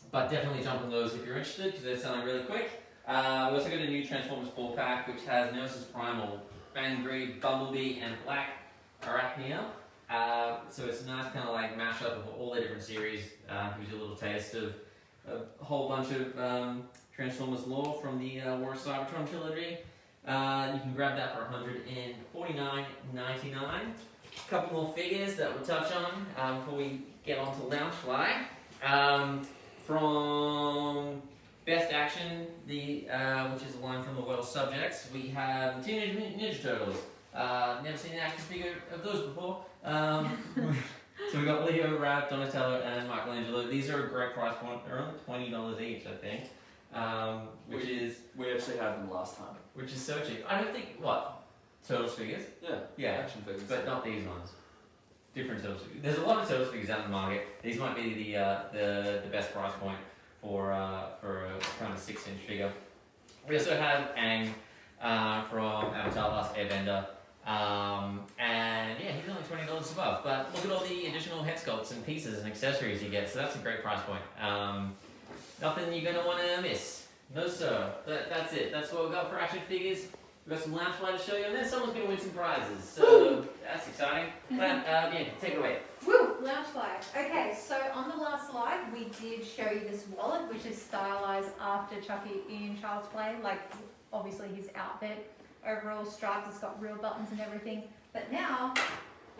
But definitely jump on those if you're interested, because they're selling really quick. We also got a new Transformers 4-pack which has Nemesis Primal, Fangry, Bumblebee, and Black Arachnia. So it's a nice kind of like mashup of all the different series. Gives you a little taste of a whole bunch of Transformers lore from the War of Cybertron trilogy. You can grab that for $149.99. A couple more figures that we'll touch on before we get on to Landfly. From Best Action, which is a line from the World Subjects, we have Teenage Mutant Ninja Turtles. Never seen an action figure of those before. So we got Leo, Rab, Donatello, and Michelangelo. These are a great price point. They're only $20 each, I think. We actually had them last time. Which is so cheap. I don't think Turtles figures. Yeah. Action figures. But not these ones. Different Turtles figures. There's a lot of Turtles figures out in the market. These might be the best price point for a kind of 6-inch figure. We also have Aang from Avatar: Last Airbender. And yeah, he's only $20 above. But look at all the additional head sculpts and pieces and accessories you get. So that's a great price point. Nothing you're gonna want to miss. No sir. That's it. That's what we've got for action figures. We've got some Landflyers to show you, and then someone's gonna win some prizes. So that's exciting. But yeah, take it away. Woo! Landfly. Okay, so on the last slide, we did show you this wallet, which is stylized after Chucky in Child's Play. Like, obviously his outfit, overall stripes, it's got real buttons and everything. But now,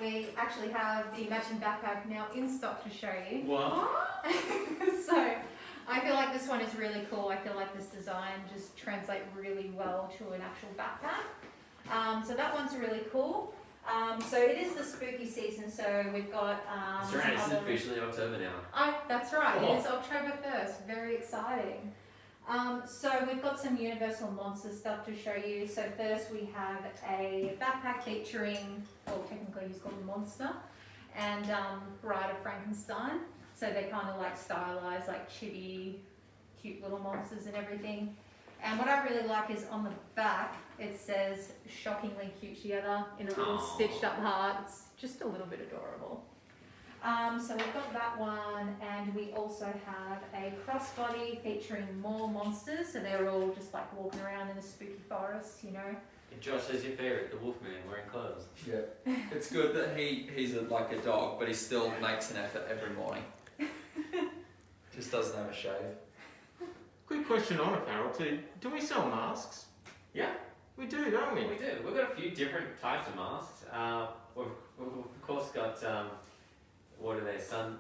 we actually have the matching backpack now in stock to show you. What? So, I feel like this one is really cool. I feel like this design just translates really well to an actual backpack. So that one's really cool. So it is the spooky season, so we've got That's right, it's officially October now. that's right, it is October 1st, very exciting. So we've got some Universal Monsters stuff to show you. So first we have a backpack featuring, well technically he's called a monster, and Bride of Frankenstein. So they're kind of like stylized, like chibi, cute little monsters and everything. And what I really like is on the back, it says shockingly cute together in a little Aww. stitched up heart. It's just a little bit adorable. So we've got that one, and we also have a crossbody featuring more monsters. So they're all just like walking around in a spooky forest, you know. And Josh says your favourite, the Wolfman wearing clothes. Yeah. It's good that he's like a dog, but he still makes an effort every morning. Just doesn't have a shave. Quick question on apparel too. Do we sell masks? Yeah. We do, don't we? We do. We've got a few different types of masks. We've of course got what are they? Sun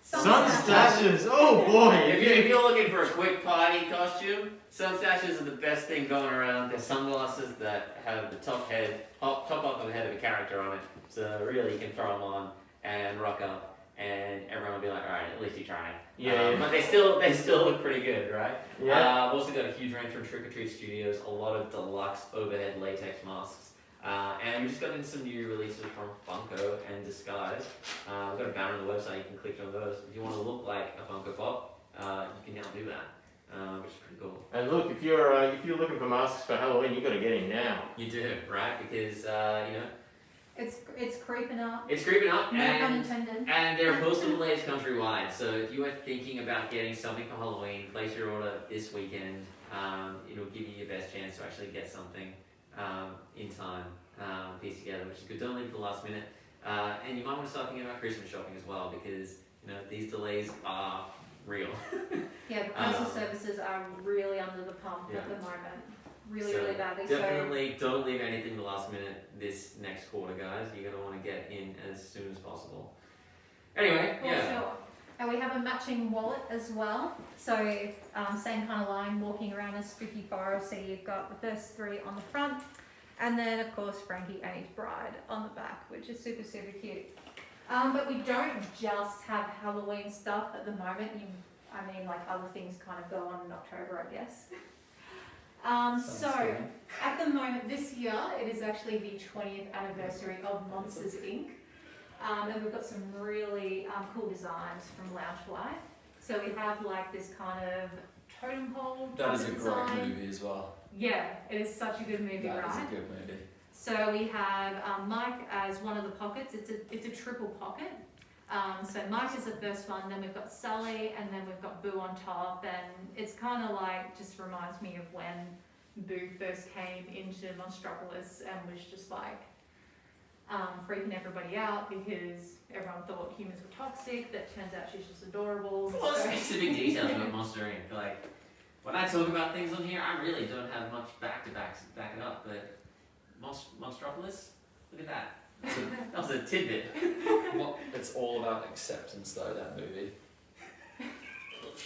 Stashes. Oh boy. If you're looking for a quick party costume, sun stashes are the best thing going around. They're sunglasses that have the top off of the head of a character on it, so really you can throw them on and rock up, and everyone will be like, all right, at least you tried. Yeah. But they still look pretty good, right? Yeah. I've also got a huge range from Trick or Treat Studios, a lot of deluxe overhead latex masks. And we just got in some new releases from Funko and Disguise. We've got a banner on the website, you can click on those. If you want to look like a Funko Pop, you can now do that, which is pretty cool. And look, if you're looking for masks for Halloween, you got to get in now. You do, right? Because, It's creeping up. it's creeping up, No pun and intended. there are postal delays countrywide. So if you are thinking about getting something for Halloween, place your order this weekend. It'll give you your best chance to actually get something in time, pieced together, which is good. Don't leave it to the last minute. And you might want to start thinking about Christmas shopping as well, because these delays are real. Yeah, the postal services are really under the pump Yeah. at the moment. Really, So really badly. Definitely don't leave anything to the last minute this next quarter, guys. You're going to want to get in as soon as possible. Anyway, For yeah. sure. And we have a matching wallet as well. So same kind of line, walking around a spooky forest. So you've got the first three on the front, and then of course Frankie and his bride on the back, which is super, super cute. But we don't just have Halloween stuff at the moment. Like other things kind of go on in October, I guess. So at the moment this year, it is actually the 20th anniversary of Monsters Inc. And we've got some really cool designs from Landflyers. So we have like this kind of totem pole That is a type great design. movie as well. Yeah, it is such a good movie, That is right? a good movie. So we have Mike as one of the pockets. It's a triple pocket. So Mike is the first one, then we've got Sully, and then we've got Boo on top. And it's kind of like, just reminds me of when Boo first came into Monstropolis and was just like freaking everybody out because everyone thought humans were toxic. That turns out she's just adorable. Well, So- specific details about Monster Inc. Like, when I talk about things on here, I really don't have much back it up, but Monstropolis, look at that. That was a tidbit. Well, it's all about acceptance, though, that movie.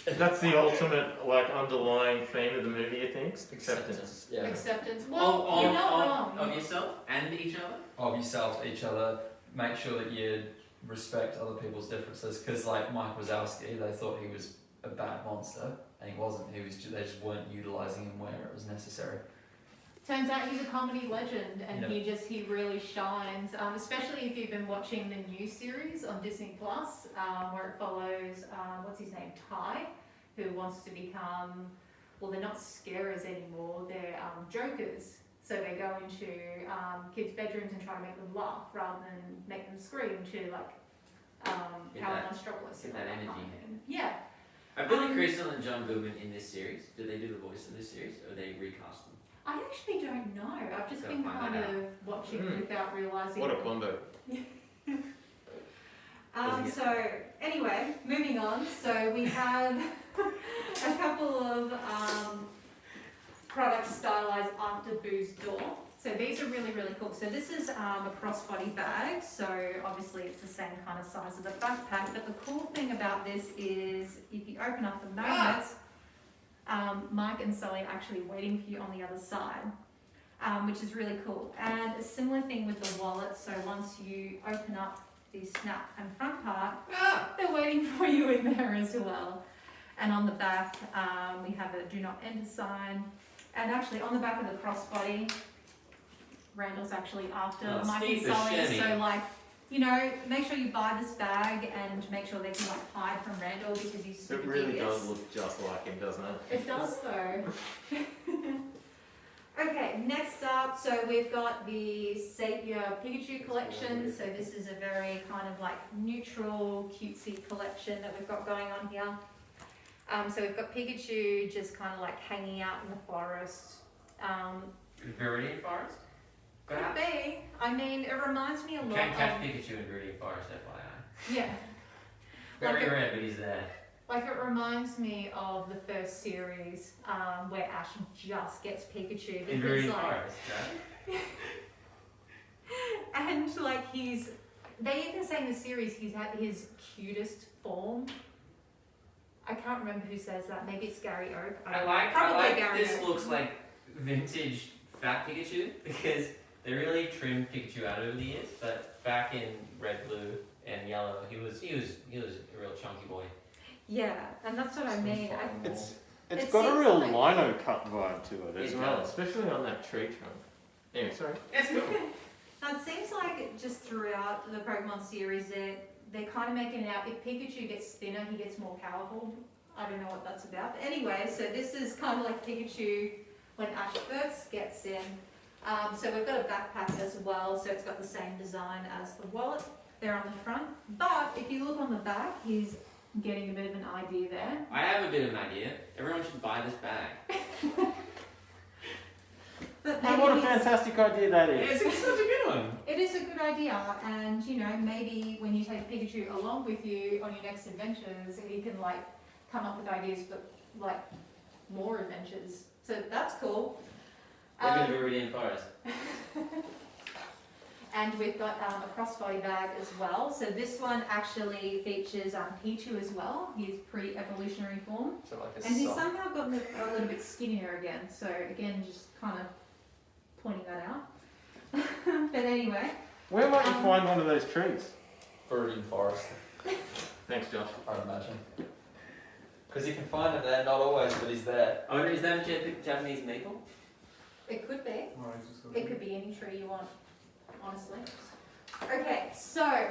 That's the ultimate underlying theme of the movie, you think? Acceptance. Yeah. Acceptance. Well, you're not wrong. Of yourself and each other. Of yourself, each other. Make sure that you respect other people's differences. Because, like Mike Wazowski, they thought he was a bad monster, and he wasn't. They just weren't utilizing him where it was necessary. Turns out he's a comedy legend, and Yep. he really shines. Especially if you've been watching the new series on Disney Plus, where it follows what's his name, Ty, who wants to become. Well, they're not scarers anymore. They're jokers. So they go into kids' bedrooms and try to make them laugh rather than make them scream to Howard Monstropolis. Get that energy. Yeah. Are Billy Crystal and John Goodman in this series? Do they do the voice in this series, or they recast them? I actually don't know. I've just Gotta been find kind that out. of watching without realising. What a combo. So anyway, moving on. So we have a couple of products stylized after Boo's door. So these are really, really cool. So this is a crossbody bag. So obviously it's the same kind of size of the backpack. But the cool thing about this is if you open up the magnets, Mike and Sully are actually waiting for you on the other side, which is really cool. And a similar thing with the wallet. So once you open up the snap and front part, they're waiting for you in there as well. And on the back, we have a do not enter sign. And actually on the back of the crossbody, Randall's actually after Oh, Mike and Steve Sully. Buscemi. So you know, make sure you buy this bag and make sure they can like hide from Randall because he's super It really devious. does look just like him, doesn't it? It does though. Okay, next up, so we've got the Savior Pikachu collection. So this is a very kind of like neutral, cutesy collection that we've got going on here. So we've got Pikachu just kind of like hanging out in the forest. Viridian Forest? Could be. I mean, it reminds me a lot Can't catch of... Pikachu in Viridian Forest, FYI. Yeah. Very Like rare, but he's there. Like it reminds me of the first series where Ash just gets Pikachu. In Because, Viridian like, Forest, right? and like they even say in the series he's at his cutest form. I can't remember who says that. Maybe it's Gary Oak. I like Gary this Oak. looks like vintage fat Pikachu because they really trimmed Pikachu out over the years. But back in red, blue, and yellow, he was a real chunky boy. Yeah, and that's what I mean. It's It got a seems real like- lino cut vibe to it as It well, does. especially on that tree trunk. Anyway, sorry. That's cool. Now, it seems like just throughout the Pokemon series, they're kind of making it out. If Pikachu gets thinner, he gets more powerful. I don't know what that's about. But anyway, so this is kind of like Pikachu when Ash first gets in. So we've got a backpack as well, so it's got the same design as the wallet there on the front. But if you look on the back, he's getting a bit of an idea there. I have a bit of an idea. Everyone should buy this bag. But Oh, maybe what a he's- fantastic idea that is. It's such a good one. It is a good idea, and you know, maybe when you take Pikachu along with you on your next adventures, he can like come up with ideas for like more adventures. So that's cool. Maybe the Viridian Forest. And we've got a crossbody bag as well. So this one actually features Pichu as well. He's pre-evolutionary form, So like a and he's sock. somehow gotten a little bit skinnier again. So again, just kind of pointing that out. But anyway. Where might you find one of those trees? Viridian Forest, Thanks, Josh. I'd imagine. Because you can find him there, not always, but he's there. I wonder, is that a Japanese maple? It could be. It could be any tree you want, honestly. Okay, so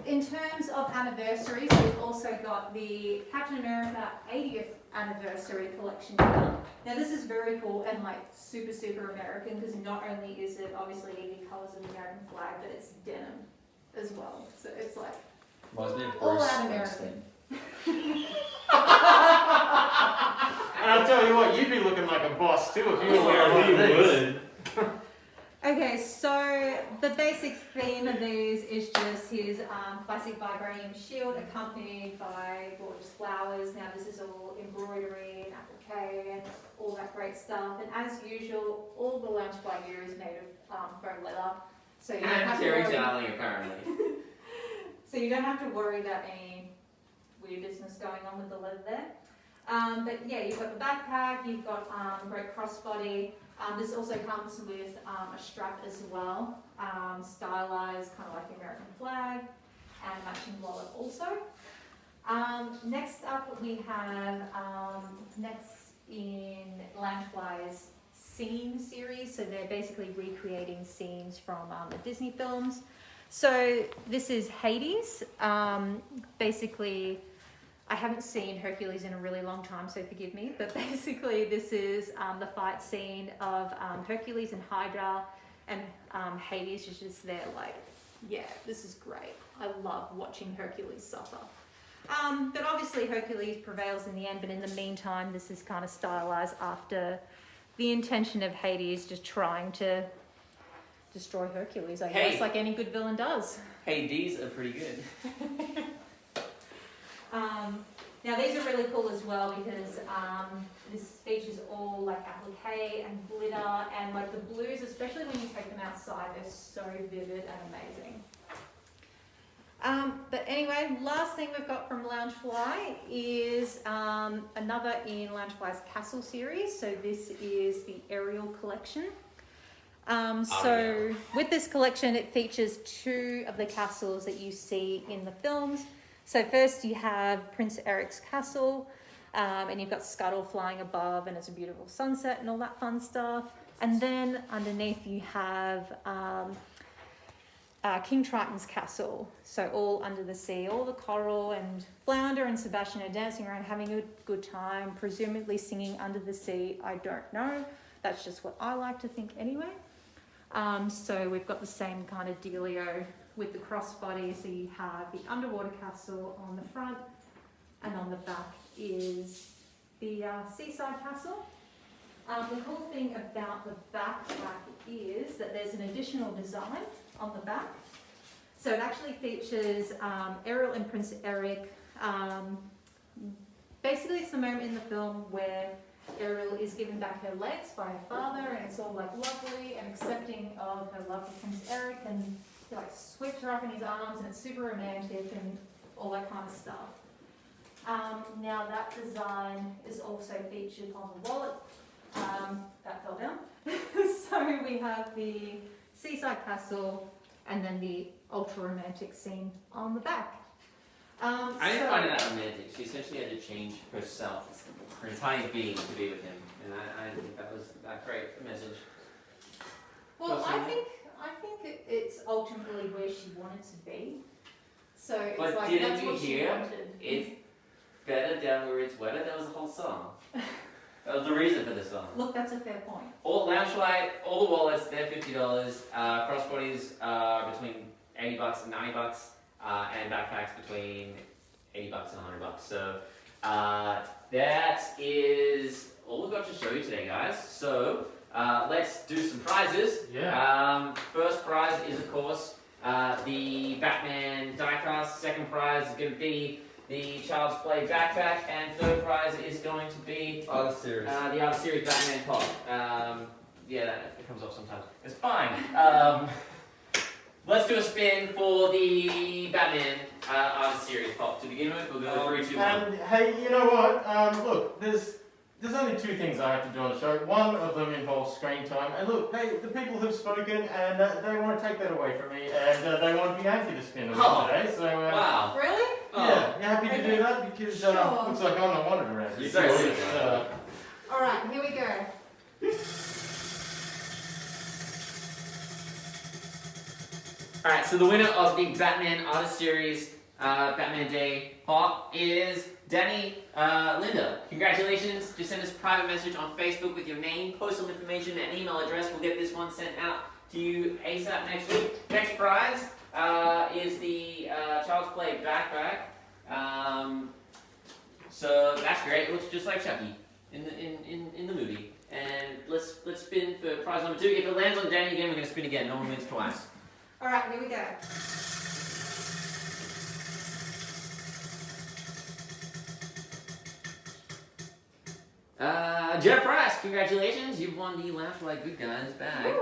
in terms of anniversaries, we've also got the Captain America 80th anniversary collection here. Now this is very cool and like super, super American because not only is it obviously the colours of the American flag, but it's denim as well. So it's like Reminds me of all Bruce out Springsteen. American. And I'll tell you what, you'd be looking like a boss too if you were wearing one of these. Okay, so the basic theme of these is just his classic vibranium shield accompanied by gorgeous flowers. Now this is all embroidery and applique and all that great stuff. And as usual, all the Landflyers gear is made of faux leather. So you don't And have to Terry worry. Darling, apparently. So you don't have to worry about any weird business going on with the leather there. But yeah, you've got the backpack, you've got great crossbody. This also comes with a strap as well, stylized kind of like the American flag, and matching wallet also. Next up we have next in Landflyers scene series, so they're basically recreating scenes from the Disney films. So this is Hades. Basically, I haven't seen Hercules in a really long time, so forgive me. But basically, this is the fight scene of Hercules and Hydra, and Hades is just there like, yeah, this is great. I love watching Hercules suffer. But obviously Hercules prevails in the end, but in the meantime, this is kind of stylized after the intention of Hades just trying to destroy Hercules, I guess, Hey. like any good villain does. Hey, these are pretty good. Now these are really cool as well because this features all like applique and glitter and like the blues, especially when you take them outside, they're so vivid and amazing. But anyway, last thing we've got from Loungefly is another in Loungefly's Castle series. So this is the Ariel collection. So with this collection, it features two of the castles that you see in the films. So first you have Prince Eric's castle, and you've got Scuttle flying above, and it's a beautiful sunset and all that fun stuff. And then underneath you have King Triton's castle. So all under the sea, all the coral, and Flounder and Sebastian are dancing around having a good time, presumably singing under the sea. I don't know. That's just what I like to think anyway. So we've got the same kind of dealio with the crossbody. So you have the underwater castle on the front, and on the back is the seaside castle. The cool thing about the backpack is that there's an additional design on the back. So it actually features Ariel and Prince Eric. Basically, it's the moment in the film where Ariel is given back her legs by her father, and it's all like lovely and accepting of her love for Prince Eric, and he like sweeps her up in his arms, and it's super romantic and all that kind of stuff. Now that design is also featured on the wallet. That fell down. So we have the seaside castle and then the ultra romantic scene on the back. I didn't find it that romantic. She essentially had to change herself, her entire being, to be with him, and I didn't think that was that great a message. Well, I think it's ultimately where she wanted to be. So it's But like didn't that's you what she hear? wanted. It's better down where it's wetter. That was the whole song. That was the reason for the song. Look, that's a fair point. All Landflyers, all the wallets, they're $50. Crossbodies between $80 and $90, and backpacks between $80 and $100. So that is all we've got to show you today, guys. So let's do some prizes. Yeah. First prize is, of course, the Batman diecast. Second prize is going to be the Child's Play backpack, and third prize is going to be Other series. the other series Batman pop. Yeah, that comes off sometimes. It's fine. Let's do a spin for the Batman other series pop. To begin with, we'll go 3, 2, 1. And hey, you know what? Look, there's only two things I have to do on the show. One of them involves screen time. And look, the people have spoken, and they want to take that away from me, and they want Bianca to spin them today. So Wow. Really? yeah, you happy to do that? Because Sure. looks like I'm not wanted around here. You're so So sick, it's, All right, here we go. Alright, so the winner of the Batman Artist Series Batman Day pop is Danny Linda. Congratulations. Just send us a private message on Facebook with your name, postal information, and email address. We'll get this one sent out to you ASAP next week. Next prize is the Child's Play backpack. So that's great. It looks just like Chucky in the movie. And let's spin for prize number 2. If it lands on Danny again, we're gonna spin again. No one wins twice. All right, here we go. Jeff Price, congratulations. You've won the Landflyers Good Guys bag.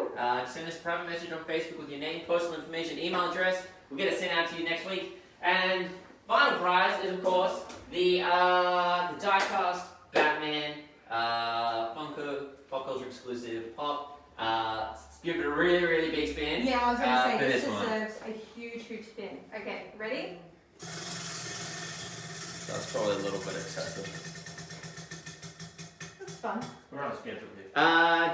Send us a private message on Facebook with your name, postal information, email address. We'll get it sent out to you next week. And final prize is, of course, the diecast Batman Funko Popcultcha exclusive pop. Give it a really, really big spin. Yeah, I was going to for say, this this one. deserves a huge, huge spin. Okay, ready? That's probably a little bit excessive. That's fun. we're on schedule here.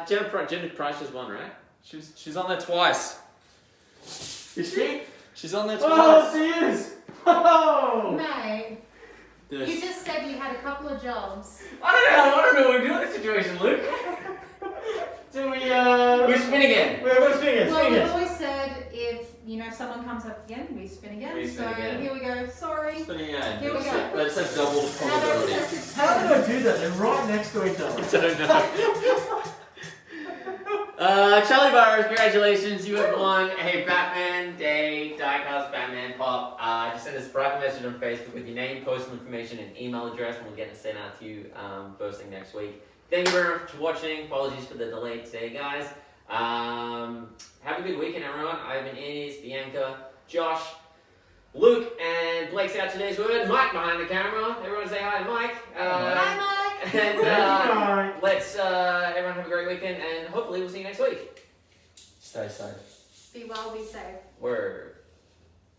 Jenna Price just won, right? She's on there twice. Is she? She's on there twice. Oh, she is! Oh! Mate, Yes. you just said you had a couple of jobs. I don't know what we're doing in this situation, Luke. Do we, We spin again. we're spinning, Well, spinning. we've always said if, someone comes up again, we spin again. We spin so again. here we go. Sorry. Spinning again. Here we go. Let's have double the Another probability. excessive How spin. did I do that? They're right next to each other. I don't know. Charlie Burrows, congratulations. You have won a Batman Day diecast Batman pop. Just send us a private message on Facebook with your name, postal information, and email address, and we'll get it sent out to you first thing next week. Thank you very much for watching. Apologies for the delay today, guys. Have a good weekend, everyone. I've been Anis, Bianca, Josh, Luke, and Blake's out today's word. Mike behind the camera. Everyone say hi to Mike. Bye, Mike. And Bye. let's everyone have a great weekend, and hopefully we'll see you next week. Stay safe. Be well, be safe. Word.